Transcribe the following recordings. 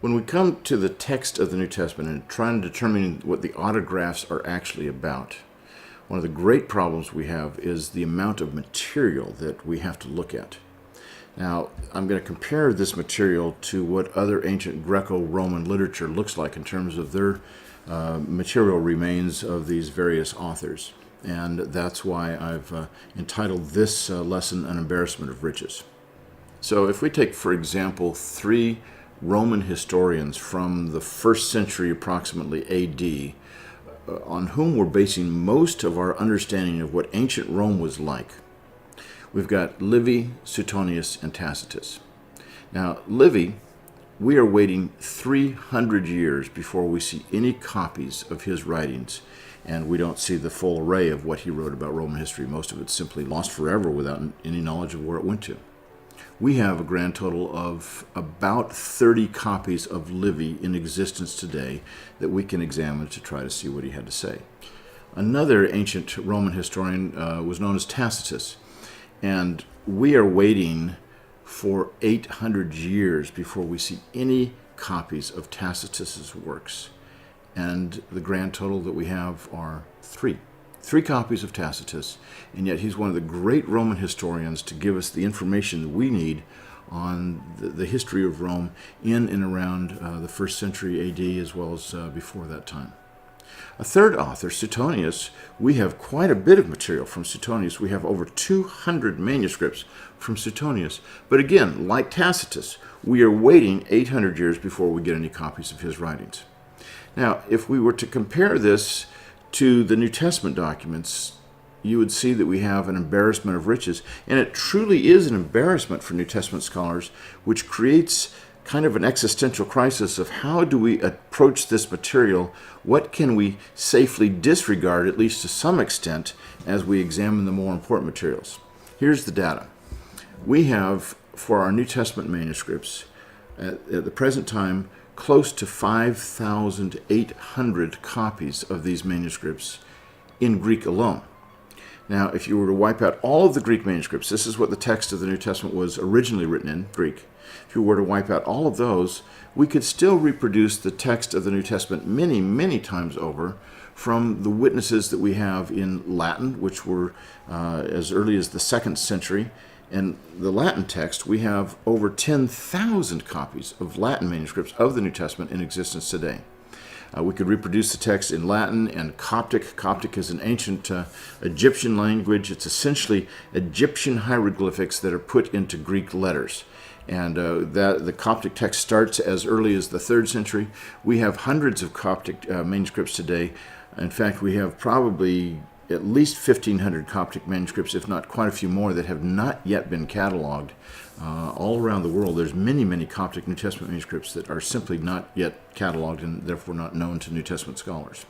When we come to the text of the New Testament and trying to determine what the autographs are actually about, one of the great problems we have is the amount of material that we have to look at. Now, I'm going to compare this material to what other ancient Greco-Roman literature looks like in terms of their material remains of these various authors. And that's why I've entitled this lesson, An Embarrassment of Riches. So if we take, for example, 3 Roman historians from the 1st century approximately AD, on whom we're basing most of our understanding of what ancient Rome was like. We've got Livy, Suetonius, and Tacitus. Now, Livy, we are waiting 300 years before we see any copies of his writings, and we don't see the full array of what he wrote about Roman history. Most of it's simply lost forever without any knowledge of where it went to. We have a grand total of about 30 copies of Livy in existence today that we can examine to try to see what he had to say. Another ancient Roman historian was known as Tacitus, and we are waiting for 800 years before we see any copies of Tacitus's works. And the grand total that we have are 3. 3 copies of Tacitus, and yet he's one of the great Roman historians to give us the information that we need on the history of Rome in and around the 1st century AD as well as before that time. A third author, Suetonius, we have quite a bit of material from Suetonius. We have over 200 manuscripts from Suetonius. But again, like Tacitus, we are waiting 800 years before we get any copies of his writings. Now, if we were to compare this to the New Testament documents, you would see that we have an embarrassment of riches. And it truly is an embarrassment for New Testament scholars, which creates kind of an existential crisis of how do we approach this material? What can we safely disregard, at least to some extent, as we examine the more important materials? Here's the data. We have, for our New Testament manuscripts, at the present time, close to 5,800 copies of these manuscripts in Greek alone. Now, if you were to wipe out all of the Greek manuscripts, this is what the text of the New Testament was originally written in, Greek. If you were to wipe out all of those, we could still reproduce the text of the New Testament many, many times over from the witnesses that we have in Latin, which were as early as the 2nd century. And the Latin text, we have over 10,000 copies of Latin manuscripts of the New Testament in existence today. We could reproduce the text in Latin and Coptic. Coptic is an ancient Egyptian language. It's essentially Egyptian hieroglyphics that are put into Greek letters. And the Coptic text starts as early as the 3rd century. We have hundreds of Coptic manuscripts today. In fact, we have probably at least 1,500 Coptic manuscripts, if not quite a few more, that have not yet been cataloged. All around the world, there's many, many Coptic New Testament manuscripts that are simply not yet cataloged and therefore not known to New Testament scholars.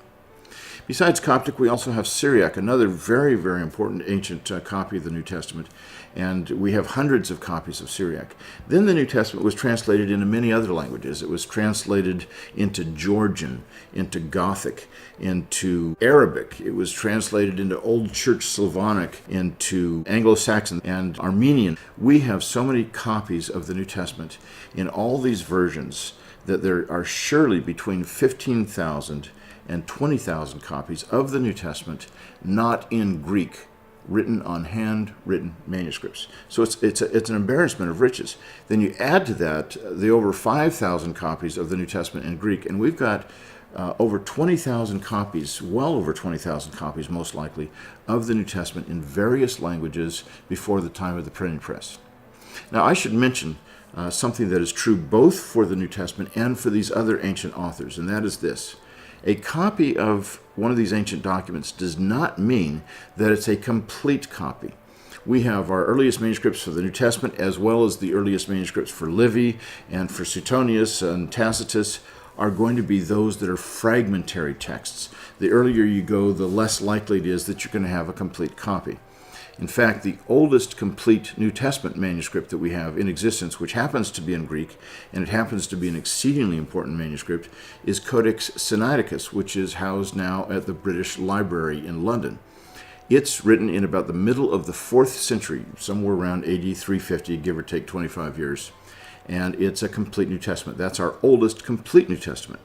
Besides Coptic, we also have Syriac, another very, very important ancient copy of the New Testament, and we have hundreds of copies of Syriac. Then the New Testament was translated into many other languages. It was translated into Georgian, into Gothic, into Arabic. It was translated into Old Church Slavonic, into Anglo-Saxon and Armenian. We have so many copies of the New Testament in all these versions that there are surely between 15,000 and 20,000 copies of the New Testament not in Greek, written on handwritten manuscripts. So it's an embarrassment of riches. Then you add to that the over 5,000 copies of the New Testament in Greek, and we've got over 20,000 copies, well over 20,000 copies most likely, of the New Testament in various languages before the time of the printing press. Now I should mention something that is true both for the New Testament and for these other ancient authors, and that is this. A copy of one of these ancient documents does not mean that it's a complete copy. We have our earliest manuscripts for the New Testament as well as the earliest manuscripts for Livy and for Suetonius and Tacitus are going to be those that are fragmentary texts. The earlier you go, the less likely it is that you're going to have a complete copy. In fact, the oldest complete New Testament manuscript that we have in existence, which happens to be in Greek, and it happens to be an exceedingly important manuscript, is Codex Sinaiticus, which is housed now at the British Library in London. It's written in about the middle of the 4th century, somewhere around AD 350, give or take 25 years. and it's a complete New Testament. That's our oldest complete New Testament.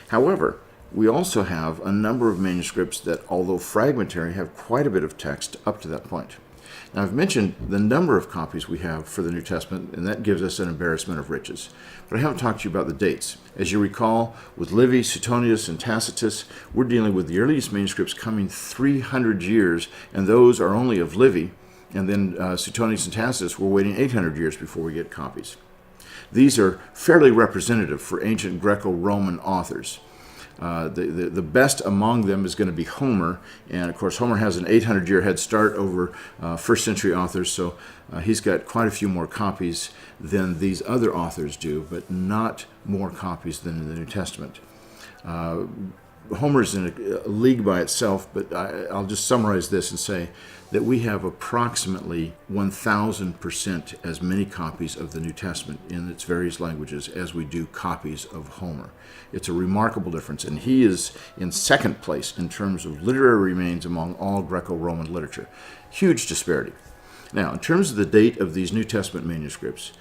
However, we also have a number of manuscripts that, although fragmentary, have quite a bit of text up to that point. Now, I've mentioned the number of copies we have for the New Testament, and that gives us an embarrassment of riches. But I haven't talked to you about the dates. As you recall, with Livy, Suetonius, and Tacitus, we're dealing with the earliest manuscripts coming 300 years, and those are only of Livy. And then Suetonius and Tacitus, we're waiting 800 years before we get copies. These are fairly representative for ancient Greco-Roman authors. The best among them is going to be Homer, and of course Homer has an 800-year head start over first century authors, so he's got quite a few more copies than these other authors do, but not more copies than in the New Testament. Homer's in a league by itself, but I'll just summarize this and say that we have approximately 1,000% as many copies of the New Testament in its various languages as we do copies of Homer. It's a remarkable difference, and he is in second place in terms of literary remains among all Greco-Roman literature. Huge disparity. Now, in terms of the date of these New Testament manuscripts,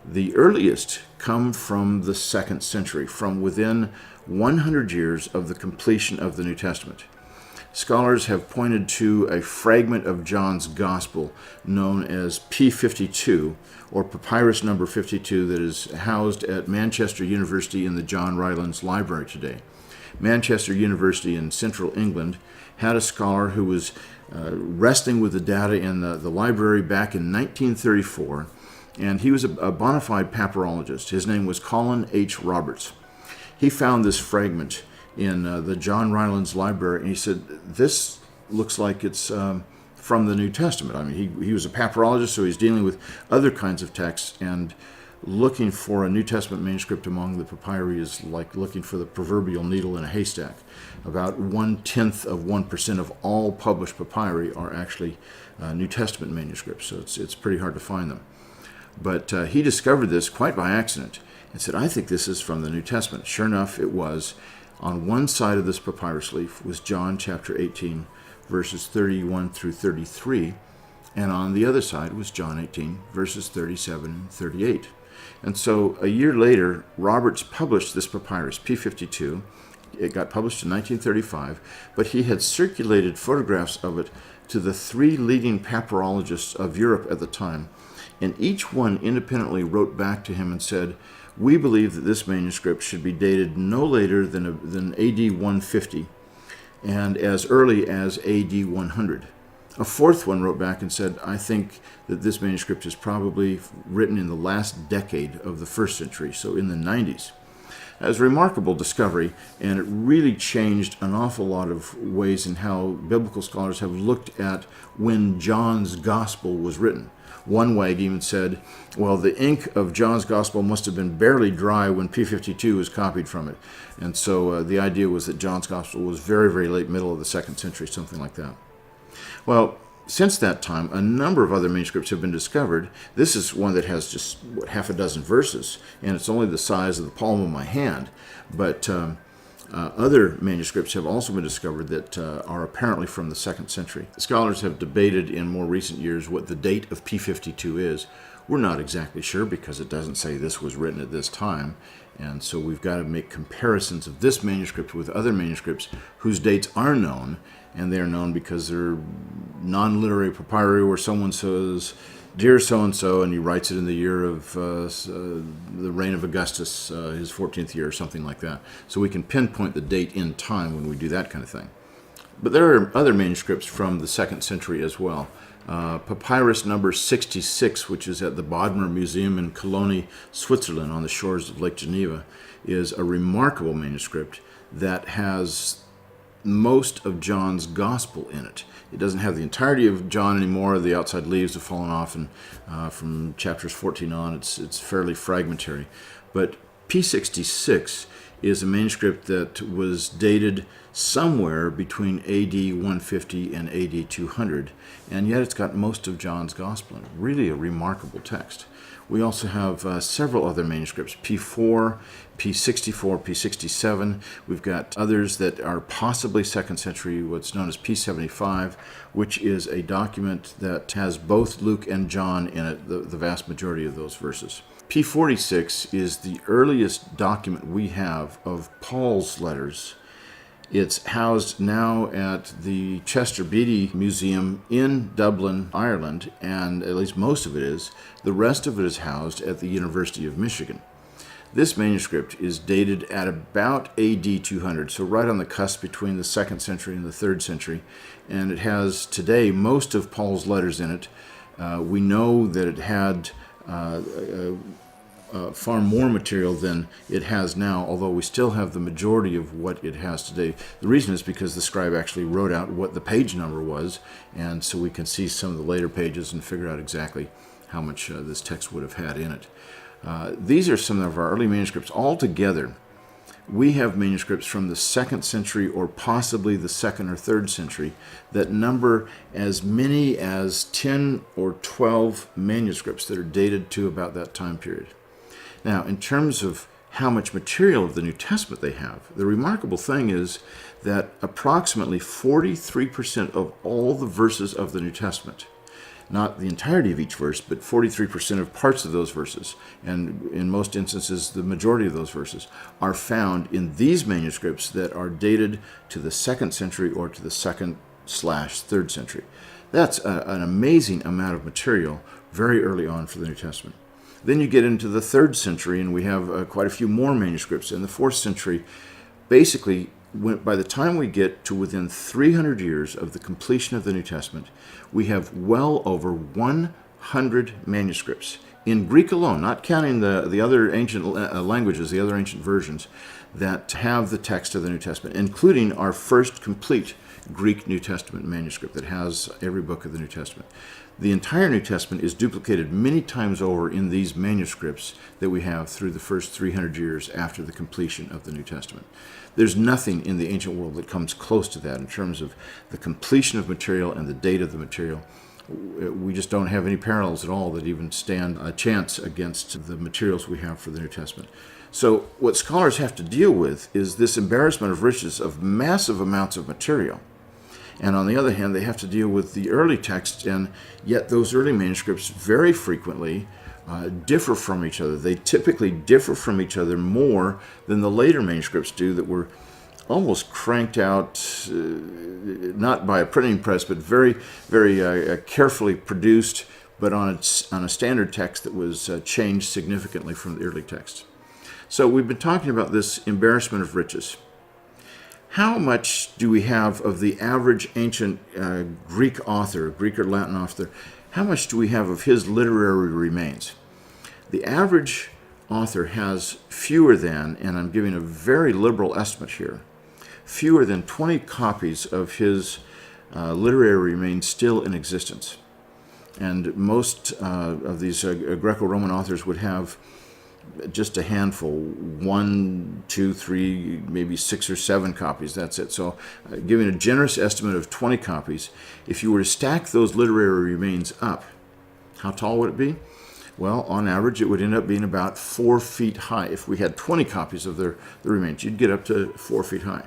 the earliest come from the 2nd century, from within 100 years of the completion of the New Testament. Scholars have pointed to a fragment of John's Gospel known as P52, or Papyrus number 52, that is housed at Manchester University in the John Rylands Library today. Manchester University in central England had a scholar who was wrestling with the data in the library back in 1934, and he was a bona fide papyrologist. His name was Colin H. Roberts. He found this fragment in the John Rylands Library, and he said, this looks like it's from the New Testament. I mean, he was a papyrologist, so he's dealing with other kinds of texts, and looking for a New Testament manuscript among the papyri is like looking for the proverbial needle in a haystack. About 1/10% of all published papyri are actually New Testament manuscripts, so it's pretty hard to find them. But he discovered this quite by accident and said, I think this is from the New Testament. Sure enough, it was. On one side of this papyrus leaf was John chapter 18, verses 31 through 33, and on the other side was John 18, verses 37 and 38. And so a year later, Roberts published this papyrus, P52. It got published in 1935, but he had circulated photographs of it to the 3 leading papyrologists of Europe at the time, and each one independently wrote back to him and said, we believe that this manuscript should be dated no later than AD 150 and as early as AD 100. A fourth one wrote back and said, I think that this manuscript is probably written in the last decade of the 1st century, so in the 90s. That was a remarkable discovery, and it really changed an awful lot of ways in how biblical scholars have looked at when John's Gospel was written. One wag even said, well, the ink of John's Gospel must have been barely dry when P52 was copied from it. And so the idea was that John's Gospel was very, very late middle of the 2nd century, something like that. Well, since that time, a number of other manuscripts have been discovered. This is one that has just half a dozen verses, and it's only the size of the palm of my hand. But other manuscripts have also been discovered that are apparently from the 2nd century. Scholars have debated in more recent years what the date of P52 is. We're not exactly sure because it doesn't say this was written at this time, and so we've got to make comparisons of this manuscript with other manuscripts whose dates are known, and they're known because they're non-literary papyri where someone says, Dear so-and-so, and he writes it in the year of the reign of Augustus, his 14th year or something like that. So we can pinpoint the date in time when we do that kind of thing. But there are other manuscripts from the 2nd century as well. Papyrus number 66, which is at the Bodmer Museum in Cologne, Switzerland, on the shores of Lake Geneva, is a remarkable manuscript that has most of John's Gospel in it. It doesn't have the entirety of John anymore. The outside leaves have fallen off, and from chapters 14 on, it's fairly fragmentary. But P66 is a manuscript that was dated somewhere between AD 150 and AD 200, and yet it's got most of John's Gospel in it. Really a remarkable text. We also have several other manuscripts, P4, P64, P67. We've got others that are possibly 2nd century, what's known as P75, which is a document that has both Luke and John in it, the vast majority of those verses. P46 is the earliest document we have of Paul's letters. It's housed now at the Chester Beatty Museum in Dublin, Ireland, and at least most of it is. The rest of it is housed at the University of Michigan. This manuscript is dated at about AD 200, so right on the cusp between the 2nd century and the 3rd century, and it has today most of Paul's letters in it. We know that it had far more material than it has now, although we still have the majority of what it has today. The reason is because the scribe actually wrote out what the page number was, and so we can see some of the later pages and figure out exactly how much this text would have had in it. These are some of our early manuscripts. Altogether, we have manuscripts from the 2nd century or possibly the 2nd or 3rd century that number as many as 10 or 12 manuscripts that are dated to about that time period. Now, in terms of how much material of the New Testament they have, the remarkable thing is that approximately 43% of all the verses of the New Testament, not the entirety of each verse, but 43% of parts of those verses, and in most instances the majority of those verses, are found in these manuscripts that are dated to the 2nd century or to the 2nd/3rd century. That's an amazing amount of material very early on for the New Testament. Then you get into the 3rd century, and we have quite a few more manuscripts. In the 4th century, basically, by the time we get to within 300 years of the completion of the New Testament, we have well over 100 manuscripts in Greek alone, not counting the other ancient languages, the other ancient versions, that have the text of the New Testament, including our first complete Greek New Testament manuscript that has every book of the New Testament. The entire New Testament is duplicated many times over in these manuscripts that we have through the first 300 years after the completion of the New Testament. There's nothing in the ancient world that comes close to that in terms of the completion of material and the date of the material. We just don't have any parallels at all that even stand a chance against the materials we have for the New Testament. So what scholars have to deal with is this embarrassment of riches of massive amounts of material. And on the other hand, they have to deal with the early texts, and yet those early manuscripts very frequently differ from each other. They typically differ from each other more than the later manuscripts do that were almost cranked out, not by a printing press, but very, very carefully produced, but on a standard text that was changed significantly from the early texts. So we've been talking about this embarrassment of riches. How much do we have of the average ancient Greek author, Greek or Latin author? How much do we have of his literary remains? The average author has fewer than, and I'm giving a very liberal estimate here, fewer than 20 copies of his literary remains still in existence. And most of these Greco-Roman authors would have just a handful, 1, 2, 3, maybe 6 or 7 copies. That's it. So giving a generous estimate of 20 copies, if you were to stack those literary remains up, how tall would it be? Well, on average, it would end up being about 4 feet high. If we had 20 copies of the remains, you'd get up to 4 feet high.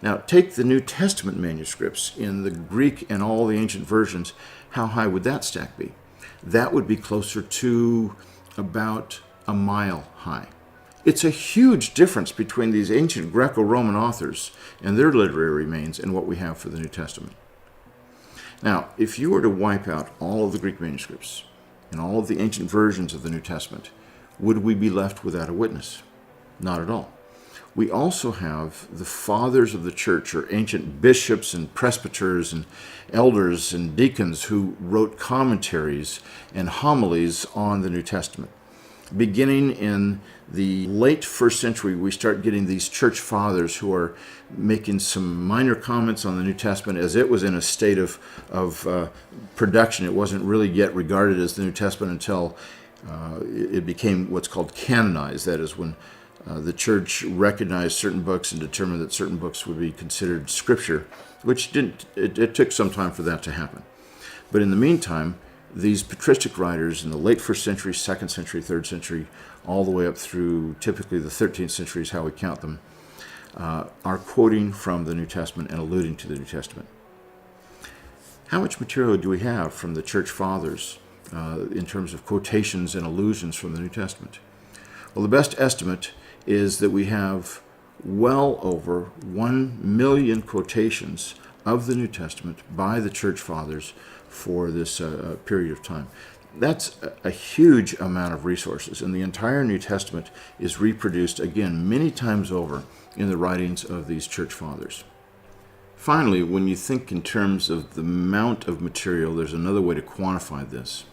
Now, take the New Testament manuscripts in the Greek and all the ancient versions. How high would that stack be? That would be closer to about a mile high. It's a huge difference between these ancient Greco-Roman authors and their literary remains and what we have for the New Testament. Now, if you were to wipe out all of the Greek manuscripts and all of the ancient versions of the New Testament, would we be left without a witness? Not at all. We also have the fathers of the church, or ancient bishops and presbyters and elders and deacons, who wrote commentaries and homilies on the New Testament. Beginning in the late 1st century, we start getting these church fathers who are making some minor comments on the New Testament as it was in a state of production. It wasn't really yet regarded as the New Testament until it became what's called canonized. That is when the church recognized certain books and determined that certain books would be considered scripture, which it took some time for that to happen. But in the meantime, these patristic writers in the late 1st century, 2nd century, 3rd century, all the way up through typically the 13th century is how we count them, are quoting from the New Testament and alluding to the New Testament. How much material do we have from the church fathers in terms of quotations and allusions from the New Testament? Well, the best estimate is that we have well over 1 million quotations of the New Testament by the Church Fathers for this period of time. That's a huge amount of resources, and the entire New Testament is reproduced, again, many times over in the writings of these Church Fathers. Finally, when you think in terms of the amount of material, there's another way to quantify this.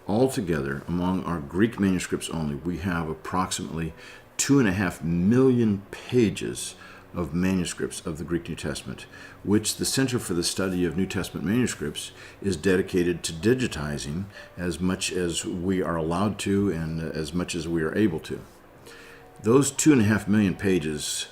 Altogether, among our Greek manuscripts only, we have approximately 2.5 million pages of manuscripts of the Greek New Testament, which the Center for the Study of New Testament Manuscripts is dedicated to digitizing as much as we are allowed to and as much as we are able to. Those 2.5 million pages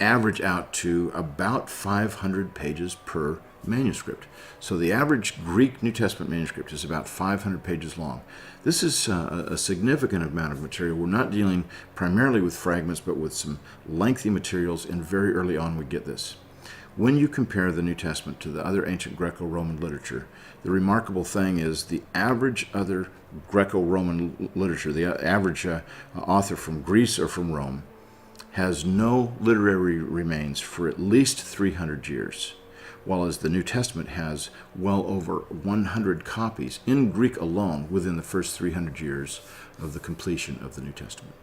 average out to about 500 pages per manuscript. So the average Greek New Testament manuscript is about 500 pages long. This is a significant amount of material. We're not dealing primarily with fragments, but with some lengthy materials, and very early on we get this. When you compare the New Testament to the other ancient Greco-Roman literature, the remarkable thing is the average other Greco-Roman literature, the average author from Greece or from Rome, has no literary remains for at least 300 years, while as the New Testament has well over 100 copies in Greek alone within the first 300 years of the completion of the New Testament.